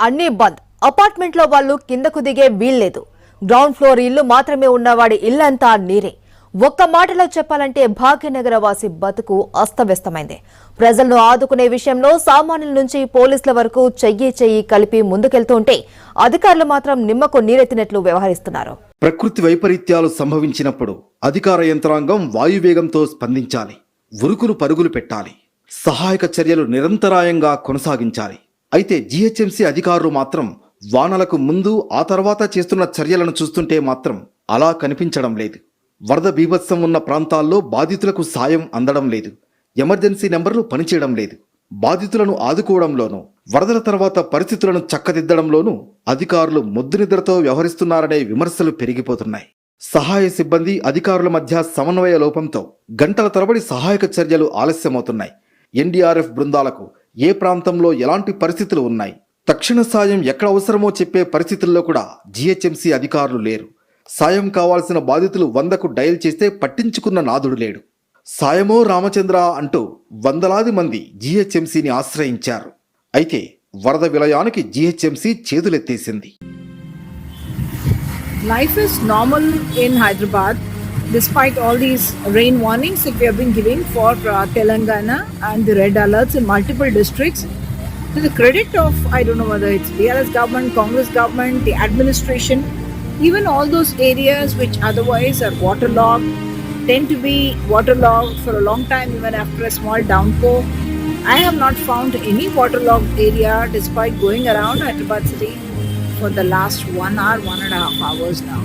అన్నీ బంద్. అపార్ట్మెంట్ లో వాళ్ళు కిందకు దిగే వీల్లేదు. గ్రౌండ్ ఫ్లోర్ ఇల్లు మాత్రమే ఉన్నవాడి ఇల్లంతా నీరే. ఒక్క మాటలో చెప్పాలంటే భాగ్యనగర వాసి బతుకు అస్తవ్యస్తమైంది. ప్రజలను ఆదుకునే విషయంలో సామాన్యుల నుంచి పోలీసుల వరకు చెయ్యి కలిపి ముందుకెళ్తుంటే అధికారులు మాత్రం నిమ్మకు నీరెత్తినట్లు వ్యవహరిస్తున్నారు. ప్రకృతి వైపరీత్యాలు సంభవించినప్పుడు అధికార యంత్రాంగం వాయువేగంతో స్పందించాలి. ఉరుకులు పరుగులు పెట్టాలి. సహాయక చర్యలు నిరంతరాయంగా కొనసాగించాలి. అయితే జీహెచ్ఎంసీ అధికారులు మాత్రం వానలకు ముందు ఆ తర్వాత చేస్తున్న చర్యలను చూస్తుంటే మాత్రం అలా కనిపించడం లేదు. వరద బీభత్సం ఉన్న ప్రాంతాల్లో బాధితులకు సాయం అందడం లేదు. ఎమర్జెన్సీ నెంబర్లు పనిచేయడం లేదు. బాధితులను ఆదుకోవడంలోనూ వరదల తర్వాత పరిస్థితులను చక్కదిద్దడంలోనూ అధికారులు మొద్దునిద్రతో వ్యవహరిస్తున్నారనే విమర్శలు పెరిగిపోతున్నాయి. సహాయ సిబ్బంది అధికారుల మధ్య సమన్వయ లోపంతో గంటల తరబడి సహాయక చర్యలు ఆలస్యమవుతున్నాయి. ఎన్డీఆర్ఎఫ్ బృందాలకు ఏ ప్రాంతంలో ఎలాంటి పరిస్థితులు ఉన్నాయి, తక్షణ సాయం ఎక్కడ అవసరమో చెప్పే పరిస్థితుల్లో కూడా జీహెచ్ఎంసీ అధికారులు లేరు. సాయం కావాల్సిన బాధితులు 100కు డయల్ చేస్తే పట్టించుకున్న నాదుడు లేడు. సాయమో రామచంద్ర అంటూ వందలాది మంది జీహెచ్ఎంసీని ఆశ్రయించారు. అయితే వరద విలయానికి GHMC చేతులెత్తేసింది. Life is normal in Hyderabad despite all these rain warnings that we have been giving for Telangana and the red alerts in multiple districts. To the credit of, I don't know whether it's BRS government, Congress government, the administration, even all those areas which otherwise are waterlogged, tend to be waterlogged for a long time even after a small downpour. I have not found any waterlogged area despite going around Hyderabad city for the last 1 hour, 1.5 hours now.